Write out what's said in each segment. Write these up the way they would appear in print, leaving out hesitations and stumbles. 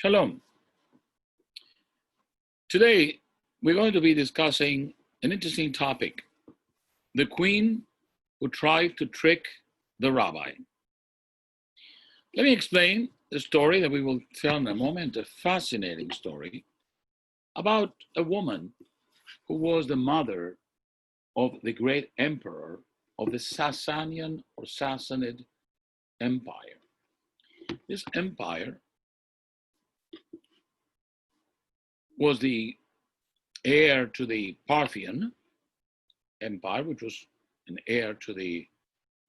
Shalom. Today, we're going to be discussing an interesting topic, the queen who tried to trick the rabbi. Let me explain the story that we will tell in a moment, a fascinating story about a woman who was the mother of the great emperor of the Sasanian or Sassanid Empire. This empire was the heir to the Parthian Empire, which was an heir to the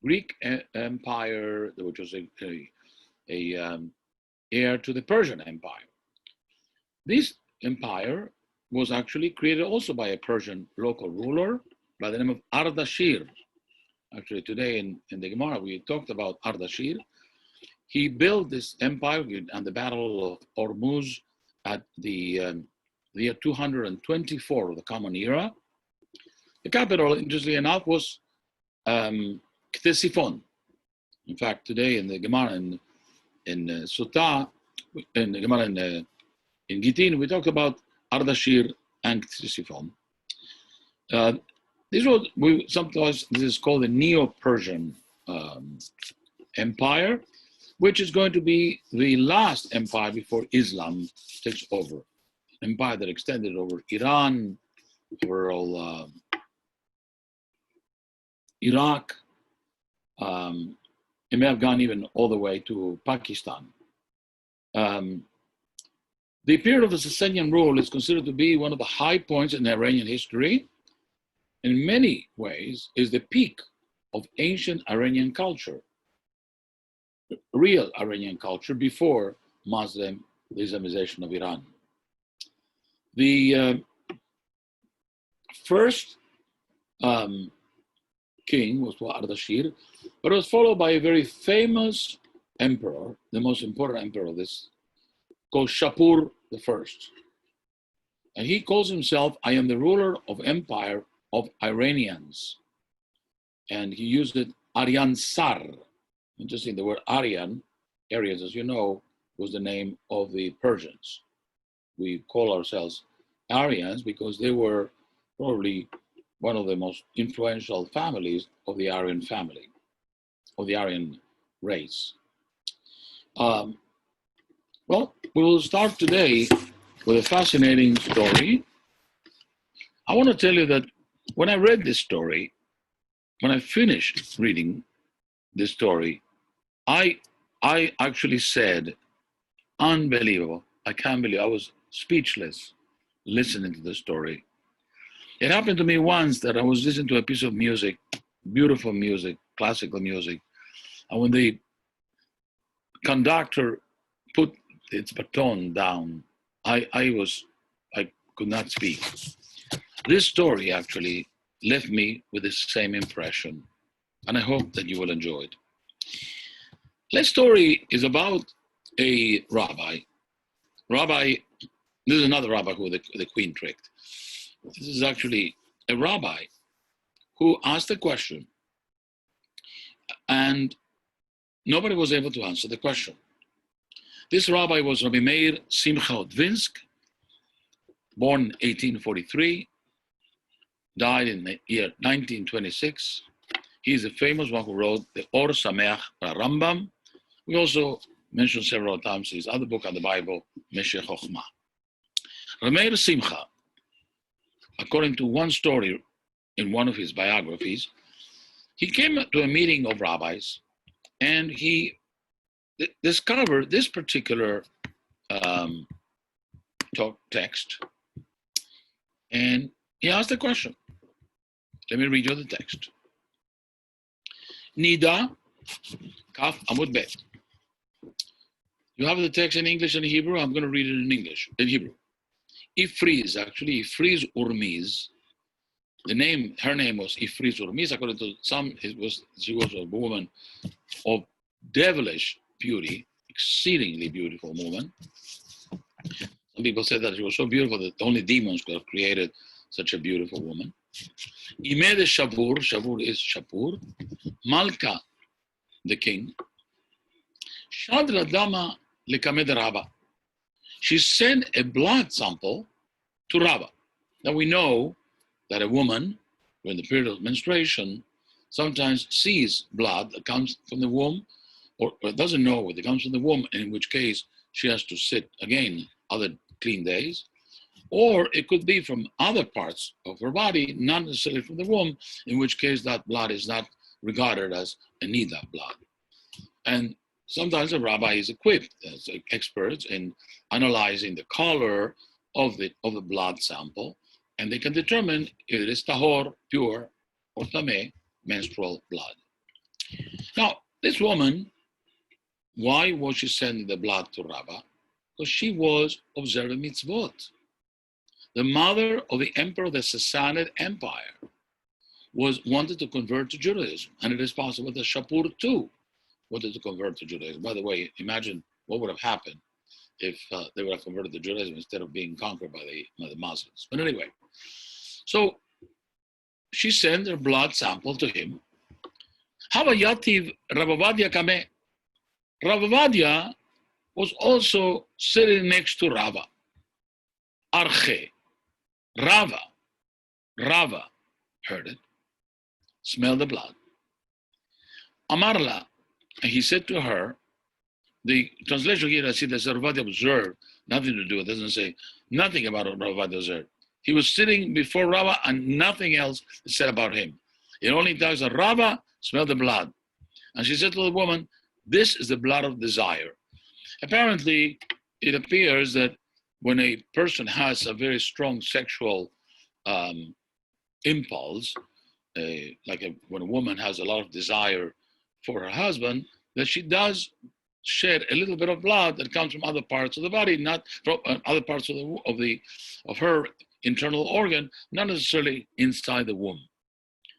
Greek Empire, which was heir to the Persian Empire. This empire was actually created also by a Persian local ruler by the name of Ardashir. Actually, today in the Gemara, we talked about Ardashir. He built this empire at the Battle of Hormuz at the year 224 of the Common Era. The capital, interestingly enough, was Ctesiphon. In fact, today in the Gemara in Sotah, in the Gemara in Gittin, we talk about Ardashir and Ctesiphon. This is called the Neo-Persian Empire, which is going to be the last empire before Islam takes over. Empire that extended over Iran, over all Iraq. It may have gone even all the way to Pakistan. The period of the Sasanian rule is considered to be one of the high points in Iranian history. In many ways, is the peak of ancient Iranian culture, real Iranian culture before the Islamization of Iran. The first king was Ardashir, but it was followed by a very famous emperor, the most important emperor of this, called Shapur I. And he calls himself, I am the ruler of empire of Iranians. And he used it, Aryan Sar. Interesting, the word Aryans, as you know, was the name of the Persians. We call ourselves Aryans because they were probably one of the most influential families of the Aryan family, of the Aryan race. Well, we will start today with a fascinating story. I want to tell you that when I read this story, when I finished reading this story, I actually said, unbelievable. I can't believe, I was speechless listening to the story. It happened to me once that I was listening to a piece of music, beautiful music, classical music, and when the conductor put its baton down, I could not speak. This story actually left me with the same impression, and I hope that you will enjoy it. This story is about a rabbi. This is another rabbi who the queen tricked. This is actually a rabbi who asked a question, and nobody was able to answer the question. This rabbi was Rabbi Meir Simcha Odvinsk, born in 1843, died in the year 1926. He is the famous one who wrote the Or Sameach Rambam. We also mentioned several times his other book on the Bible, Meshech Chochmah. Rabbi Meir Simcha, according to one story in one of his biographies, he came to a meeting of rabbis and he discovered this particular text, and he asked a question. Let me read you the text. Nida, Kaf Amud Bet. You have the text in English and Hebrew. I'm going to read it in English, in Hebrew. Ifriz, actually, Ifriz Urmiz. Her name was Ifriz Urmiz. According to some, she was a woman of devilish beauty, exceedingly beautiful woman. Some people said that she was so beautiful that only demons could have created such a beautiful woman. Imeh de Shavur is Shapur. Malka, the king. Shadra Dama lekamed Rabba. she sent a blood sample to Rabbi. Now we know that a woman, during the period of menstruation, sometimes sees blood that comes from the womb, or doesn't know whether it comes from the womb, in which case she has to sit again other clean days, or it could be from other parts of her body, not necessarily from the womb, in which case that blood is not regarded as a nida blood. And sometimes a rabbi is equipped as experts in analyzing the color of the blood sample, and they can determine if it is tahor, pure, or tameh, menstrual blood. Now, this woman, why was she sending the blood to Rabbi? Because she was observing mitzvot. The mother of the emperor of the Sassanid Empire wanted to convert to Judaism, and it is possible that Shapur too wanted to convert to Judaism. By the way, imagine what would have happened if they would have converted to Judaism instead of being conquered by the Muslims. But anyway, so she sent her blood sample to him. Hava yativ Rabbi Ovadia kameh. Rabbi Ovadia was also sitting next to Rava. Arche. Rava heard it, smelled the blood. Amarla, and he said to her, the translation here, I see that Rabbi Ovadia observed, nothing to do, it doesn't say nothing about what Rabbi Ovadia observed. He was sitting before Rava and nothing else is said about him. It only tells that Rava smelled the blood. And she said to the woman, this is the blood of desire. Apparently, it appears that when a person has a very strong sexual impulse, when a woman has a lot of desire for her husband, that she does shed a little bit of blood that comes from other parts of the body, not from other parts of her internal organ, not necessarily inside the womb.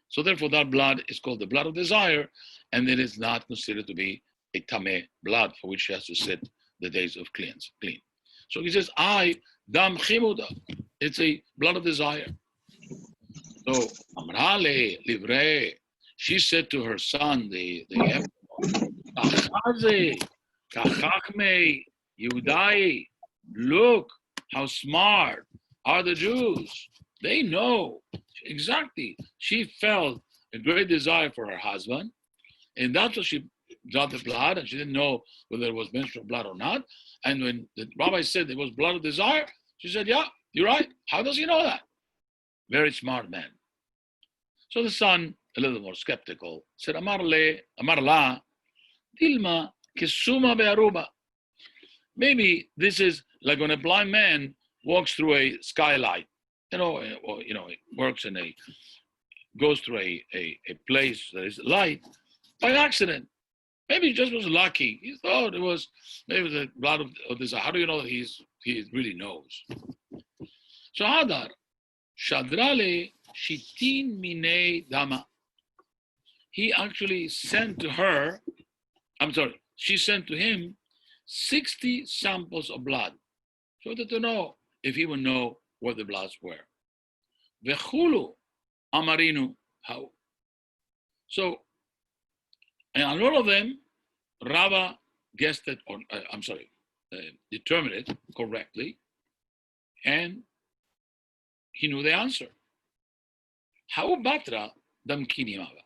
So therefore, that blood is called the blood of desire, and it is not considered to be a tameh blood for which she has to sit the days of clean. So he says, dam chimuda. It's a blood of desire. So Amrale livre. She said to her son, the emperor, Kachachme, Yehudai, look how smart are the Jews. They know exactly. She felt a great desire for her husband, and that's what she got the blood, and she didn't know whether it was menstrual blood or not. And when the rabbi said it was blood of desire, she said, yeah, you're right. How does he know that? Very smart man. So the son, a little more skeptical, said, Amarla, Dilma, Kesuma Be'aruba. Maybe this is like when a blind man walks through a skylight, or goes through a place that is light by accident. Maybe he just was lucky. He thought it was maybe the blood of desire. How do you know that he really knows? So Hadar, Shadrale Shitin Mine Dama. He actually sent to her, she sent to him 60 samples of blood. So wanted to know if he would know what the bloods were. Vechulu Amarinu, how? So, and on all of them, Rava guessed it, determined it correctly, and he knew the answer. How Batra Dam Kinimava?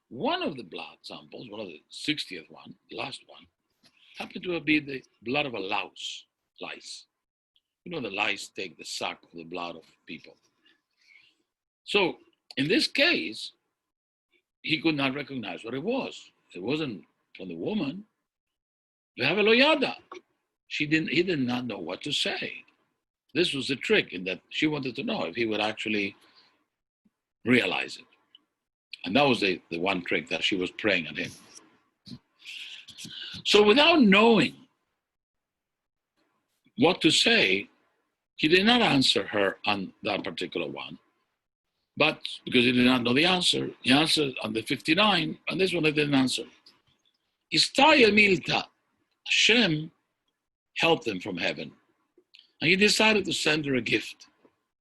One of the blood samples, one of the 60th one, the last one, happened to be the blood of a lice. You know, the lice take the suck of the blood of people. So in this case, he could not recognize what it was. It wasn't from the woman. He did not know what to say. This was the trick, in that she wanted to know if he would actually realize it. And that was the one trick that she was praying at him. So without knowing what to say, he did not answer her on that particular one. But because he did not know the answer, he answered on the 59, and this one he didn't answer. Istaya Milta, Hashem helped them from heaven. And he decided to send her a gift.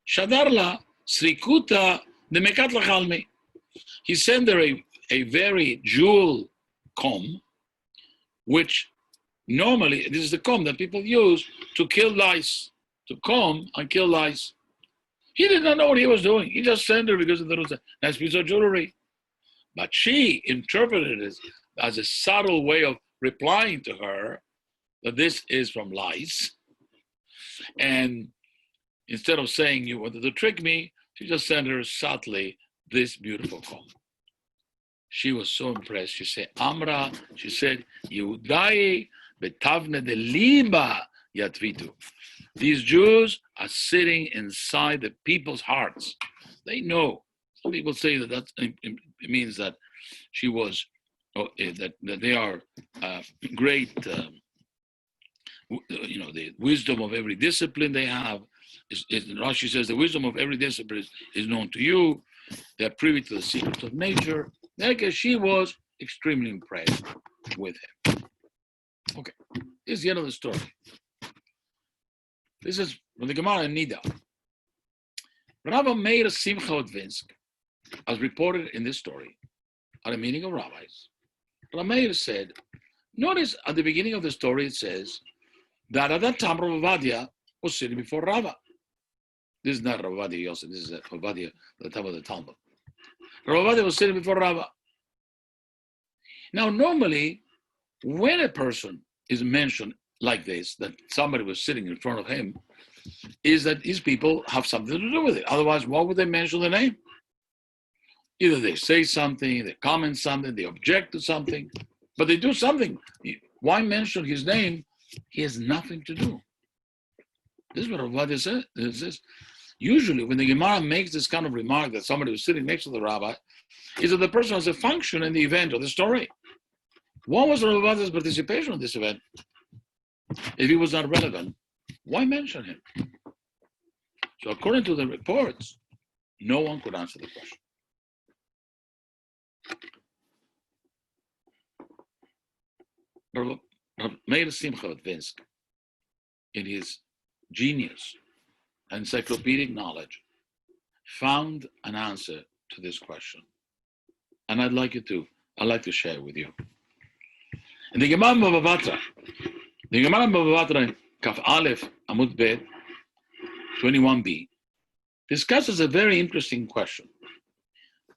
Shadarla Srikuta de Mekat Lachalmi. He sent her a very jewel comb, which normally, this is the comb that people use to kill lice, to comb and kill lice. He did not know what he was doing. He just sent her because there was a nice piece of jewelry. But she interpreted it as a subtle way of replying to her that this is from lice. And instead of saying you wanted to trick me, she just sent her subtly this beautiful comb. She was so impressed. She said, Amra, she said, Yehudai betavne de liba yatvitu. These Jews are sitting inside the people's hearts. They know. Some people say that it means that she was, that they are great, the wisdom of every discipline they have. Rashi says the wisdom of every discipline is known to you. They're privy to the secrets of nature. Because she was extremely impressed with him. Okay, this is the end of the story. This is from the Gemara in Nida. Rabbi Meir Simcha Odvinsk, as reported in this story, at a meeting of rabbis, Rabbi Meir said, notice at the beginning of the story it says that at that time Rabbi Ovadia was sitting before Rava. This is not Rabbi Ovadia Yosef, this is Rabbi Ovadia at the time of the Talmud. Rabbi Ovadia was sitting before Rava. Now, normally, when a person is mentioned like this, that somebody was sitting in front of him, is that these people have something to do with it. Otherwise, why would they mention the name? Either they say something, they comment something, they object to something, but they do something. Why mention his name? He has nothing to do. This is what Rabbi said. Usually, when the Gemara makes this kind of remark that somebody was sitting next to the rabbi, is that the person has a function in the event or the story. What was Rabbi's participation in this event? If he was not relevant, why mention him? So according to the reports, no one could answer the question. Rabbi Meir Simcha Odvinsk, in his genius, encyclopedic knowledge, found an answer to this question. And I'd like to share with you. In the Gemara Bava Batra, Kaf Aleph Amud Bet 21b, discusses a very interesting question,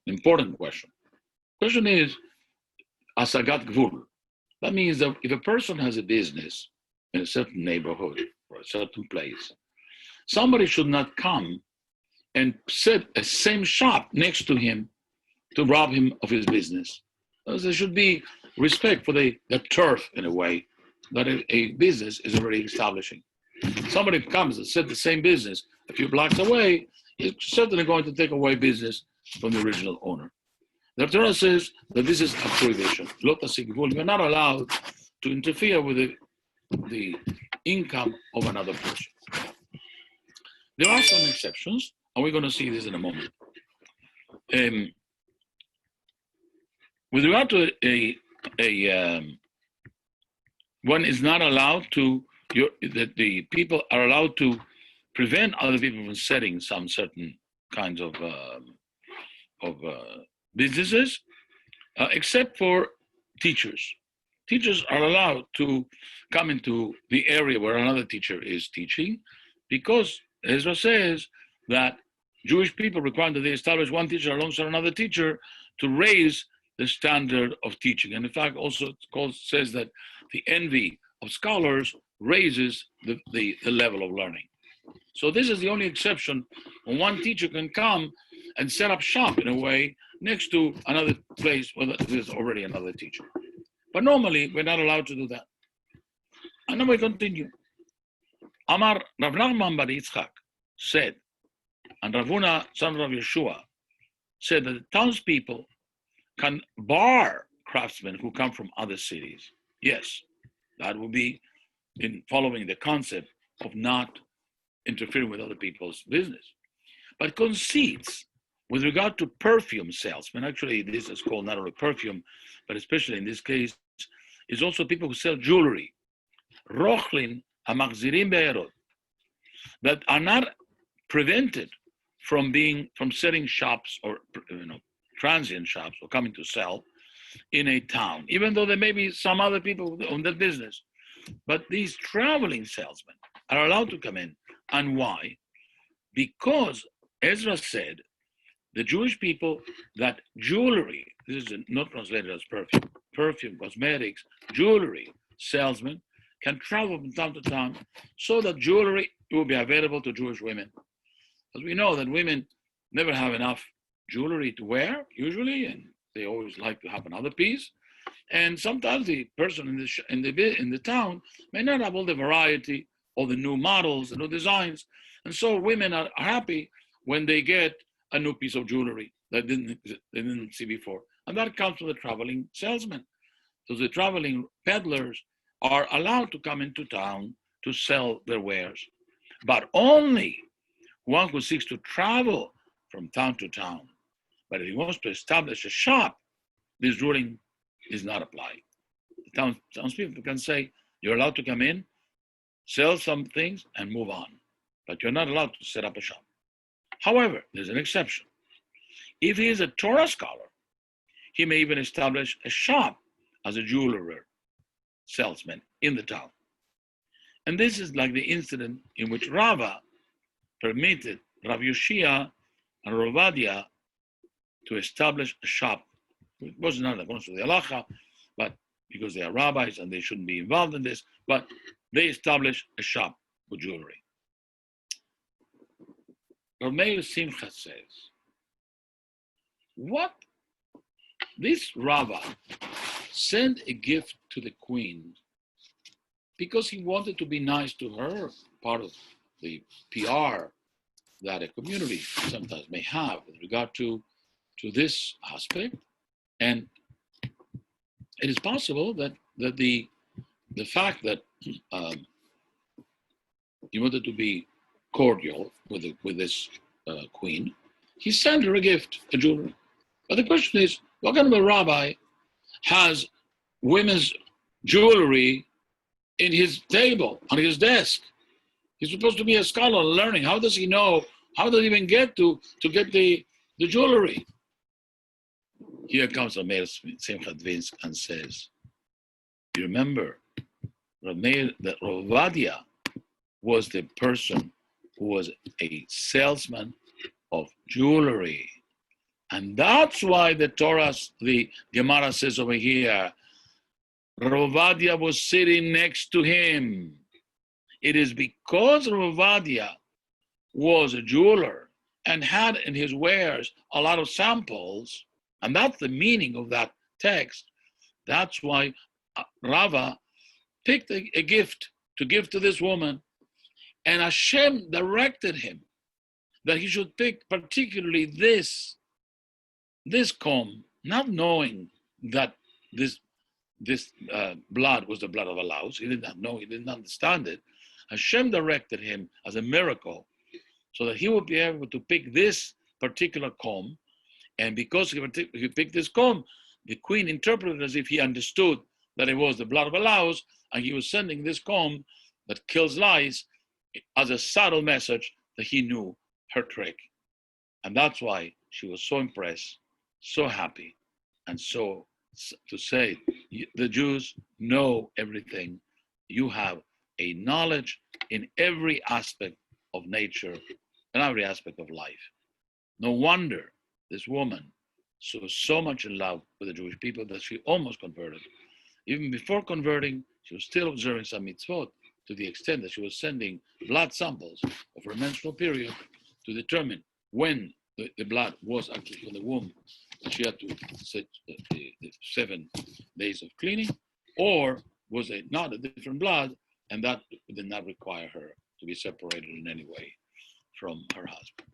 important question. Question is Asagat Gvul. That means that if a person has a business in a certain neighborhood or a certain place, somebody should not come and set a same shop next to him to rob him of his business. There should be respect for the turf, in a way, that a business is already establishing. Somebody comes and set the same business a few blocks away, is certainly going to take away business from the original owner. The Torah says that this is a prohibition. You're not allowed to interfere with the income of another person. There are some exceptions, and we're going to see this in a moment. With regard to one is not allowed to, the people are allowed to prevent other people from setting some certain kinds of businesses, except for teachers. Teachers are allowed to come into the area where another teacher is teaching, because Ezra says that Jewish people require that they establish one teacher alongside another teacher to raise the standard of teaching. And in fact, also says that the envy of scholars raises the level of learning. So this is the only exception when one teacher can come and set up shop in a way next to another place where there's already another teacher. But normally, we're not allowed to do that. And then we continue. Amar Rav Nachman bar Yitzchak said, and Rav Huna, son of Yeshua, said that the townspeople can bar craftsmen who come from other cities. Yes, that would be in following the concept of not interfering with other people's business. But conceits with regard to perfume salesmen, actually this is called not only perfume, but especially in this case, is also people who sell jewelry, rochlin hamachzirim be'erot, that are not prevented from setting shops or transient shops or coming to sell in a town, even though there may be some other people on that business. But these traveling salesmen are allowed to come in. And why? Because Ezra said, the Jewish people, that jewelry, this is not translated as perfume, cosmetics, jewelry salesmen can travel from town to town so that jewelry will be available to Jewish women. As we know that women never have enough jewelry to wear, usually, and they always like to have another piece. And sometimes the person in the town may not have all the variety, all the new models, the new designs. And so women are happy when they get a new piece of jewelry that they didn't see before. And that comes from the traveling salesman. So the traveling peddlers are allowed to come into town to sell their wares, but only one who seeks to travel from town to town. But if he wants to establish a shop, this ruling is not applied. The townspeople can say, you're allowed to come in, sell some things, and move on. But you're not allowed to set up a shop. However, there's an exception. If he is a Torah scholar, he may even establish a shop as a jeweler, salesman in the town. And this is like the incident in which Rava permitted Rav Yoshia and Rovadia to establish a shop. It was not according to the halacha, but because they are rabbis and they shouldn't be involved in this, but they established a shop with jewelry. Rav Meir Simcha says, what? This Rava sent a gift to the queen because he wanted to be nice to her, part of the PR that a community sometimes may have with regard to this aspect. And it is possible that the fact that he wanted to be cordial with this queen, he sent her a gift, a jewelry. But the question is, what kind of a rabbi has women's jewelry in his table, on his desk? He's supposed to be a scholar learning. How does he know? How does he even get to get the jewelry? Here comes Rav Meir Simcha Dvinsk and says, you remember that Rovadia was the person who was a salesman of jewelry. And that's why the Gemara says over here, Rovadia was sitting next to him. It is because Rovadia was a jeweler and had in his wares a lot of samples, and that's the meaning of that text. That's why Rava picked a gift to give to this woman, and Hashem directed him that he should pick particularly this comb, not knowing that this blood was the blood of a louse. He did not know, he didn't understand it. Hashem directed him as a miracle so that he would be able to pick this particular comb. And because he picked this comb, the queen interpreted as if he understood that it was the blood of a louse, and he was sending this comb that kills lice as a subtle message that he knew her trick. And that's why she was so impressed, so happy, and so to say, the Jews know everything. You have a knowledge in every aspect of nature and every aspect of life. No wonder this woman was so much in love with the Jewish people that she almost converted. Even before converting, she was still observing some mitzvot to the extent that she was sending blood samples of her menstrual period to determine when the blood was actually in the womb. And she had to set the 7 days of cleaning, or was it not a different blood, and that did not require her to be separated in any way from her husband.